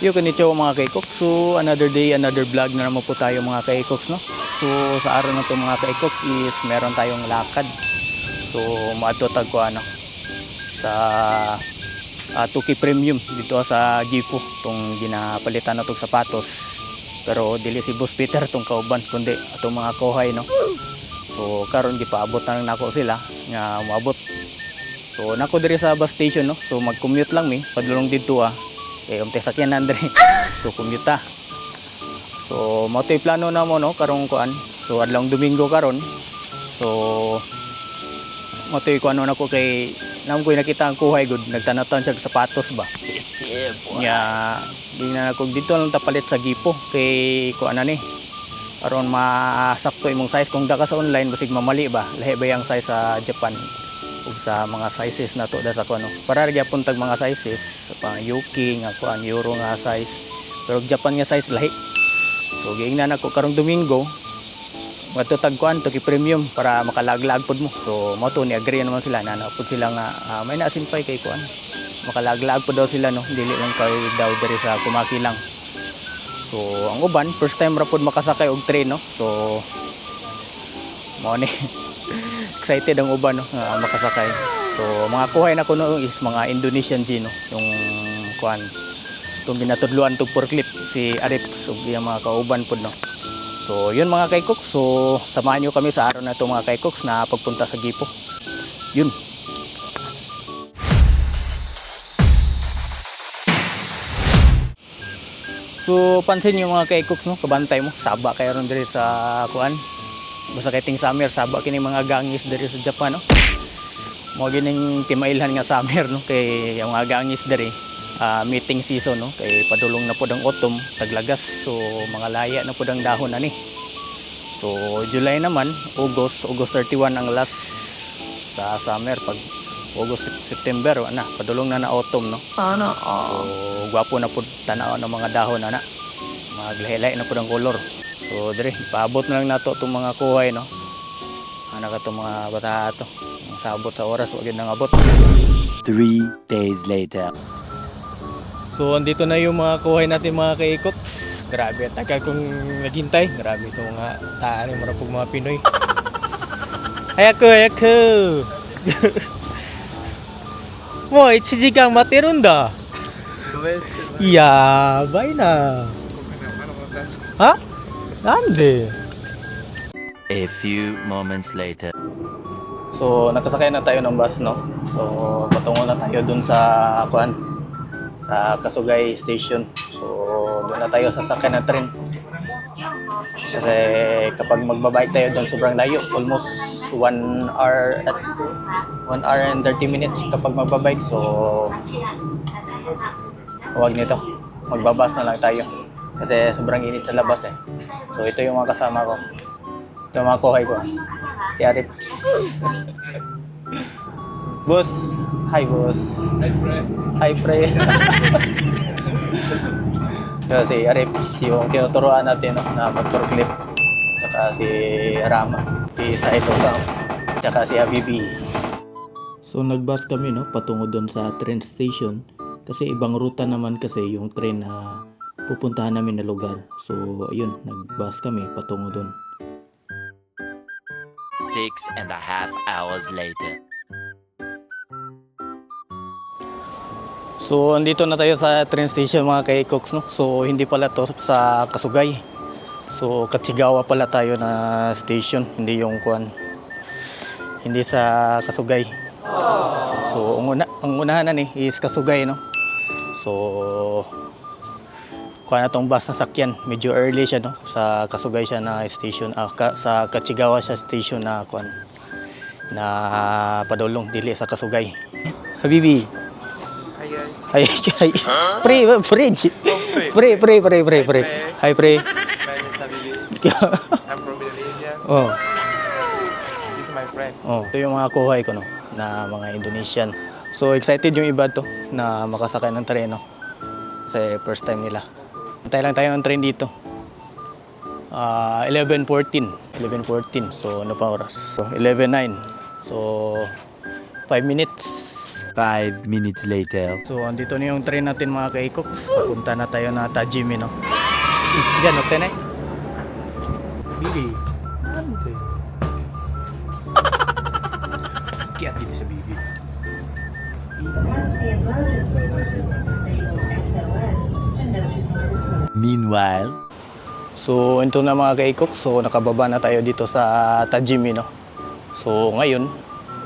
Yo konnichiwa mga kaikok. So another day, another vlog na naman po tayo mga kaikoks, no. So sa araw na to mga kaikoks is meron tayong lakad. So maadtotag ko ano sa Tuki Premium dito sa Gifu tong ginapalitan na tong sapatos. Pero dili si Boss Peter tong kauban kundi atong mga kohay, no. So karon gipaabot na nako sila nga moabot. So nako diri sa bus station, no. So mag-commute lang mi padulong dito umte sakyan andre. So commute ta. So mo tay plano na mo, no, karong kuan. So adlong Domingo karon. So mo tay kuan na ko kay nam ko nakita ang kuhay gud nagtanatan siya sapatos ba. Yeah, di na ako dito lang tapalit sa Gipo kay kuan na ni. Aron masakto imong size kung daka sa online basig mamali ba. Lahi ba yang size sa Japan? Ug sa mga sizes na to da sa kuno para gyapon tag mga sizes pa UK nga kuan euro nga size pero Japan nga size lahi. So giingnan ako karong Domingo madto tag kuan Tuki Premium para makalaglag pod mo. So mo to ni agree naman sila na napod sila nga may nasimpay kay kuan makalaglag pod daw sila, no, dili lang kay daw diri sa Kumakilang. So ang uban first time ra pod makasakay og train, no. So mo ni excited ang uban, no, makasakay. So mga kuhay na ko no is mga Indonesian G, no, yung kuan itong ginatudluan tong forklift si Arips ug yung mga kauban pod, no. So yun mga kaikoks, so samahan nyo kami sa araw na ito mga kaikoks na pagpunta sa Gipo. Yun. So pansin nyo mga kaikoks, no, kabantay mo saba kayo ron diri sa kuan. Basta kay ting summer saba kini mga gangis diri sa Japan, no. Mo gining timailhan nga summer, no, kay yung mga gangis diri meeting season, no, kay padulong na pud ang autumn taglagas. So mga laya na pud ang dahon ani. So July naman, August 31 ang last sa summer. Pag August, September na padulong na autumn, no. Sana so gwapo na pud tan-aw ng mga dahon ana. Maglahi-lahi na pud ang color. So dire paabot na lang nato itong mga kuhay, no. Ana ka itong mga bata to. Ang sabot sa oras wag nang abot. 3 days later. So andito na yung mga kuhay natin mga kaikok. Grabe, tagal kong naghintay. Grabe itong mga taan yung marapog mga Pinoy. Hayako. Mo, 1時間待てるんだ。やばいな。は？なんで？ A few moments later. So nakasakay na tayo ng bus, no. So patungo na tayo dun sa kuan sa Kasugay Station. So doon na tayo sasakay ng tren. Kasi kapag magbabike tayo doon sobrang layo, almost 1 hour at 1 hour and 30 minutes kapag magbabike. So huwag nito, magbabas na lang tayo kasi sobrang init sa labas eh. So ito yung mga kasama ko, ito yung mga kuhay ko, si Arif. Boss, hi boss. Hi pre. So, si Arif, yung tinuturuan natin, no, na mag-forklift. Tsaka si Rama, si Saito Sam, tsaka si Habibi. So nagbus kami, no, patungo doon sa train station kasi ibang ruta naman kasi yung train na pupuntahan namin na lugar. So ayun, nagbus kami patungo doon. 6.5 hours later. So andito na tayo sa train station mga kaikoks, no. So hindi pala to sa Kasugay. So Katsigawa pala tayo na station, hindi yung kuan. Hindi sa Kasugay. So ang unahan na ni is Kasugay, no. So kuan na tong bus na sakyan, medyo early siya, no. Sa Kasugay siya na station, sa Katsigawa siya station na kuan na padulong dili sa Kasugay. Habibi. Hi guys. Pre. Hi pre. I'm from Indonesia. Oh, This is my friend. ito yung mga kuhay ko, no, na mga Indonesian. So excited yung iba to na makasakay ng treno. Kasi first time nila. Antay lang tayo ng train dito. 11:14. So ano pa oras? So 11:09. So 5 minutes. 5 minutes later. So, andito na yung train natin mga ka-Ikoks. Papunta na tayo na Tajimi, no? Diyan, no, tenay? Bibi. Ano to? Kiat dito sa Bibi. Press the emergency button. Enable SOS to notify the crew. Meanwhile, So, ito na mga ka-Ikoks. So, nakababa na tayo dito sa Tajimi, no? So, ngayon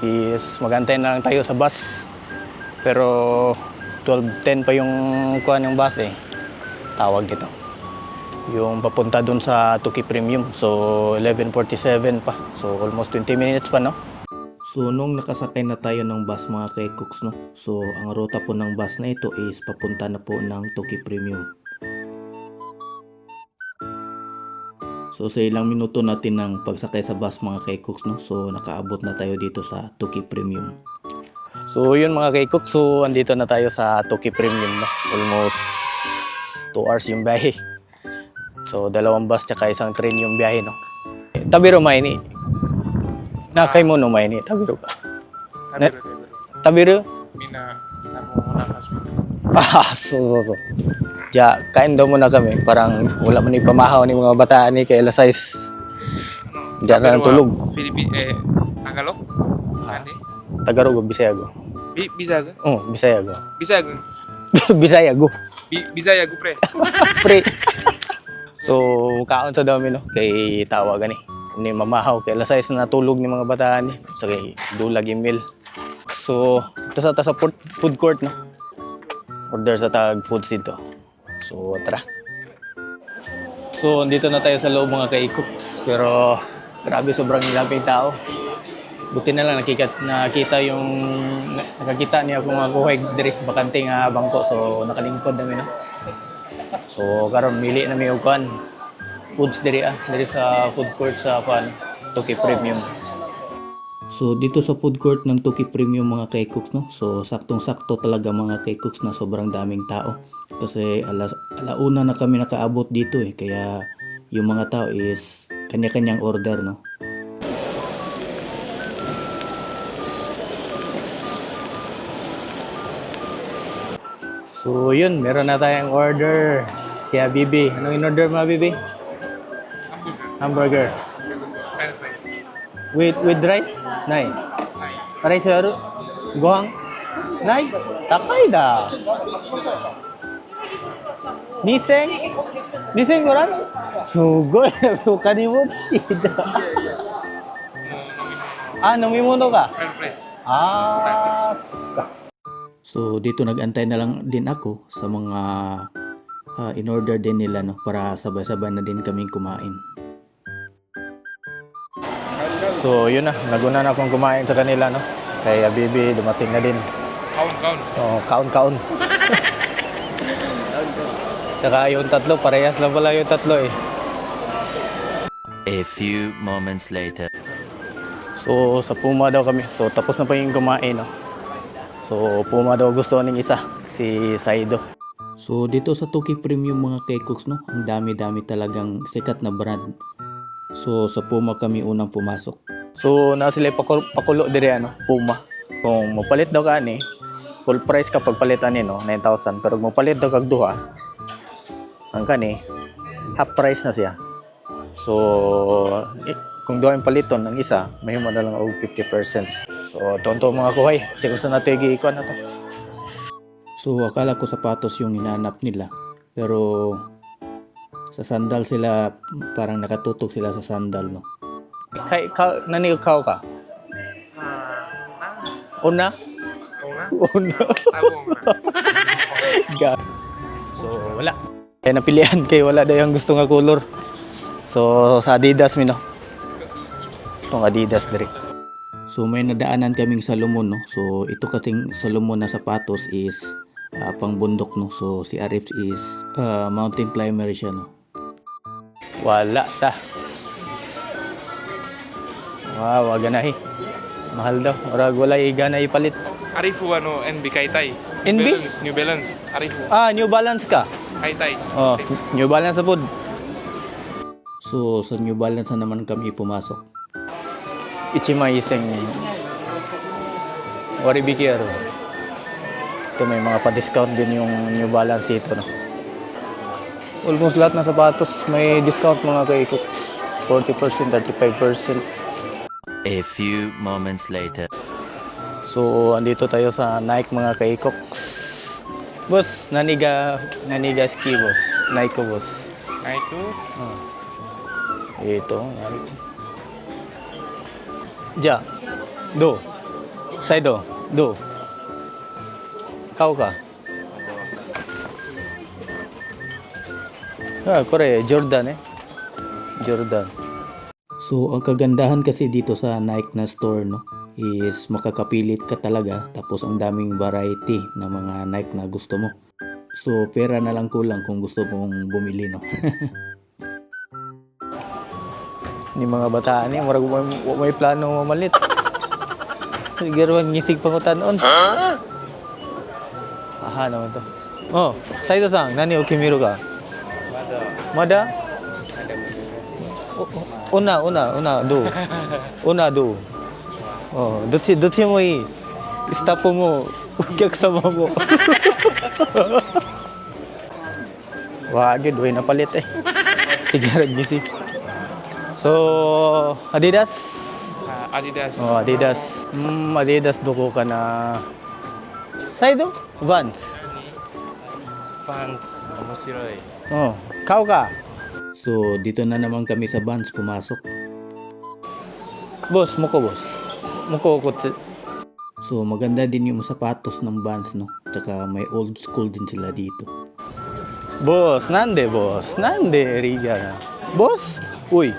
is magantay na lang tayo sa bus. Pero 12:10 pa yung kuha ng bus eh. Tawag dito. Yung papunta dun sa Tuki Premium. So 11:47 pa. So almost 20 minutes pa, no? So nung nakasakay na tayo ng bus mga ka-Ikoks, no? So ang ruta po ng bus na ito is papunta na po ng Tuki Premium. So sa ilang minuto natin ng pagsakay sa bus mga ka-Ikoks, no? So nakaabot na tayo dito sa Tuki Premium. So yun mga ka-Ikoks, so andito na tayo sa Tuki Premium, no? Almost 2 hours yung biyahe. So dalawang bus tsaka isang train yung biyahe, no? Tabiro maini. Nakay mo no maini, tabiro ka. Tabiru. Tabiro? Mina, mo muna hospital. So. Ja, kain daw muna kami. Parang wala man ipamahaw ni mga bataan ni kay alas 6. Diyan na tulog. Tagalog? Ate? Tagarog o Bisayago? Bisago? Oh, Bisayago. Bisago? Bisayago. Bisayago, pre. Pre. So, kaon sa dami, no? Kay tawagan eh. Ni mamahaw kay alas 6 na natulog ni mga bataan eh. So, kay dulag yung meal. So, ito sa food court, no? Order sa tag foods dito. So, tara. So, andito na tayo sa loob mga ka-Ikoks. Pero, grabe, sobrang ilaping tao. Buti na lang nakita nakakita niya kung ako diri bakante nga bangko. So, nakalingkod namin, no? So, karon mili na may ukan. Foods diri sa food court sa Tuki Premium. So, dito sa food court ng Tuki Premium mga ka-Ikoks, no? So, saktong-sakto talaga mga ka-Ikoks na sobrang daming tao. Kasi alauna na kami nakaabot dito eh. Kaya yung mga tao is kanya-kanyang order, no? So, yun. Meron na tayong order. Si Bibi. Anong in-order mo, Bibi? Hamburger. With rice? Nay. Rice haru? Gohang? Nay. Takai da. Niseng? Niseng goran? Sugoi. Okanimochi da. Nomimono ka? Suka. So, dito nag-antay na lang din ako sa mga in-order din nila, no? Para sabay-sabay na din kaming kumain. So, yun na. Naguna na akong kumain sa kanila, no? Kaya Bibi, dumating na din. Kaun. Oh, kaon. Saka yung tatlo, parehas lang pala yung tatlo eh. a few moments later. So, sa Puma daw kami. So, tapos na pa yung kumain, no? So, Puma daw gusto ng isa, si Saido. So, dito sa Tuki Premium mga ka-Ikoks, no? Ang dami-dami talagang sikat na brand. So, sa Puma kami unang pumasok. So, na sila pakulo dire, ano? Puma. Kung mapalit daw ka ni, full price kapag palitan ni, no? 9,000. Pero kung mapalit daw kag duha, ang kani, half price na siya. So, kung doon paliton ng isa, may mo na lang og 50%. So, tonto mga kuhay. Kasi gusto natin i-ikuan na to. So, akala ko sapatos yung hinanap nila. Pero, sa sandal sila, parang nakatutok sila sa sandal, no? Nanikaw ka? Una? Una? So, wala. Kaya napilihan kayo, wala daw yung gusto nga color. So, sa Adidas mi, no? Itong Adidas direct. So, may nadaanan kaming Salomon, no? So, ito kasing Salomon na sapatos is pang bundok, no? So, si Arif is mountain climber siya, no? Wala ta. Wow, ganahi. Mahal daw. Orag wala gana ipalit. Arifu NB Kaitai. NB? New Balance. Arifu. New Balance ka? Kaitai. Oh, New Balance sa food. So, sa New Balance na naman kami pumasok. Ichima iseng Waribikero. Ito may mga pa-discount din yung New Balance dito, no. Almost lahat ng sapatos may discount mga ka-Ikoks. 40%, 35%. A few moments later. So, andito tayo sa Nike mga ka-Ikoks. Boss, naniga ski boss. Nike ko boss. Nike. Ito, Nike. Ja. Do. Saido. Do. Kau ka? Kore, Jordan eh. Jordan. So, ang kagandahan kasi dito sa Nike na store, no, is makakapilit ka talaga tapos ang daming variety ng mga Nike na gusto mo. So, pera na lang kulang kung gusto mong bumili, no. Ni mga bataan ni, murag may plano mamalit. Siguro ngisig pa ko tanon. Aha naman to. Oh, Saido-san, nani o kimiru ka? Mada? Una, do. Una, do. Oh, dochi mo ii. Istapo mo, ukyakusama mo. Wag yun, napalit eh. Sige, nagbisi. So, Adidas. Adidas. Oh, Adidas. Adidas doko ka na. Saido? Vans. Fans. Omoshiroi. Oh, kau ka? So, dito na naman kami sa Vans pumasok. Boss, muko boss. Muko ko. So, maganda din yung sapatos ng Vans, no? Tsaka may old school din sila dito. Boss, nande boss? Nande, Riga? Boss? Uy.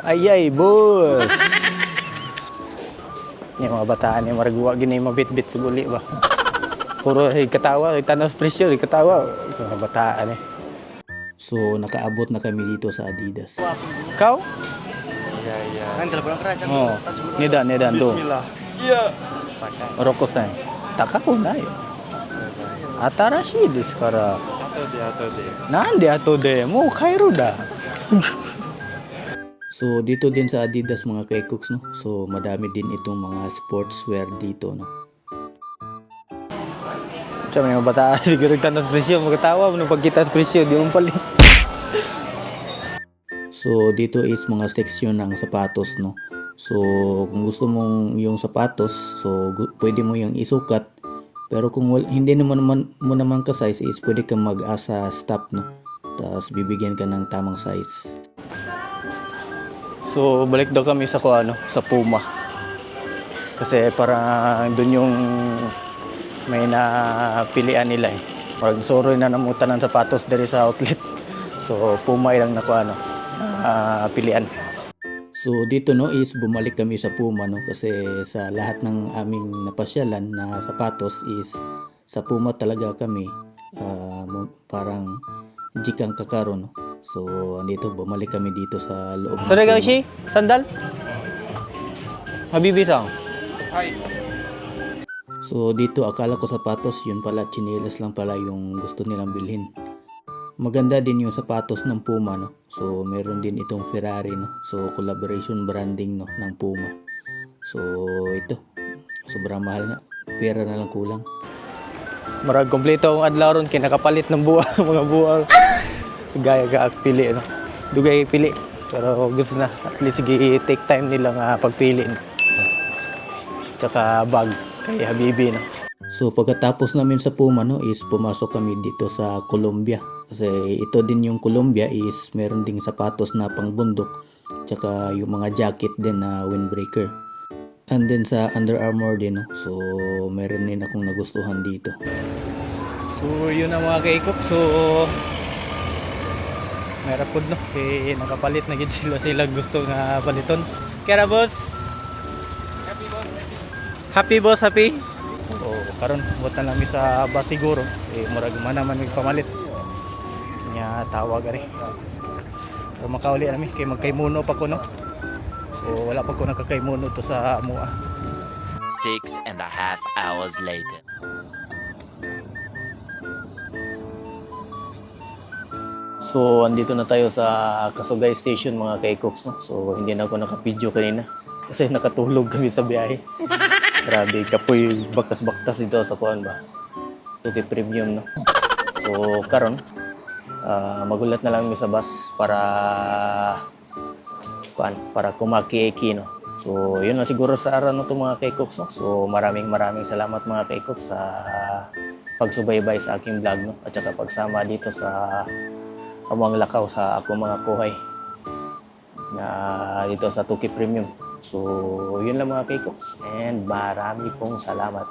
Ayay, boss. Yung mga bataan yung maragwa gini mabit-bit paguli ba? Puro katawa, tanos presyo, katawa. Mga bataan eh. So, nakaabot na kami dito sa Adidas. Kau? Oh, nedan do. Roko-san. Takaku nai. Atarashii desu kara. Nande ato de? Mou kairu da. So, dito din sa Adidas mga ka-Ikoks, no? So, madami din itong mga sportswear dito, no? Sa mga bata, siguro tanos presyo, magkatawa mo nung pagkita sa presyo, di mo pali. So, dito is mga seksyon ng sapatos, no? So, kung gusto mong yung sapatos, so, pwede mo yung isukat. Pero kung hindi naman mo naman ka-size, is pwede kang mag-asa stop, no? Tapos, bibigyan ka ng tamang size. So, balik daw kami sa sa Puma. Kasi parang doon yung may napilian nila eh. Parang soroy na namutan ng sapatos dari sa outlet. So, Puma ilang pilian. So, dito no is bumalik kami sa Puma, no, kasi sa lahat ng aming napasyalan na sapatos is sa Puma talaga kami parang jikang kakaro, no. So, andito bumalik kami dito sa loob ng Puma. Sandal? Habibi-san. Hi. So, dito akala ko sapatos, yun pala tsinelas lang pala yung gusto nilang bilhin. Maganda din yung sapatos ng Puma, no. So, meron din itong Ferrari, no. So, collaboration branding, no, ng Puma. So, ito. Sobrang mahal nga. Pera na lang kulang. Marag kompleto ang adlaw ron kinakapalit ng buwa, mga buwa. Gaya ga pili, no. Dugay pili. Pero gusto na at least sige take time nila nga pagpili, no. Tsaka bag kay Habibi, no. So, pagkatapos namin sa Puma, no, is pumasok kami dito sa Columbia. Kasi ito din yung Columbia is meron ding sapatos na pangbundok. Tsaka yung mga jacket din na windbreaker. And then sa Under Armour din, no. So, meron din akong nagustuhan dito. So, yun ang mga ka-Ikoks. So, meron po, no. Kaya nakapalit na gid sila gusto nga paliton. Kaya boss? Happy boss, happy. Happy boss, happy? So, karon butan lang mi sa bus siguro. Murag man naman may pamalit. Nya tawag ari. Pero makauli nami kay magkaymuno pa ko, no. So, wala pa ko nakakaymuno to sa mua. 6.5 hours later. So, andito na tayo sa Kasugay Station mga ka-Ikoks, no. So, hindi na ako naka-video kanina kasi nakatulog kami sa biyahe. Grabe, kapoy baktas-baktas dito sa kuan ba. Tuki Premium no. So karon magulat na lang mi sa bus para kumaki-eki no. So yun na siguro sa araw no to mga K-Cooks no. So maraming salamat mga K-Cooks sa pagsubaybay sa aking vlog no at saka pagsama dito sa among lakaw sa akong mga kuhay na dito sa Tuki Premium. So yun lang mga K-Cooks and marami pong salamat.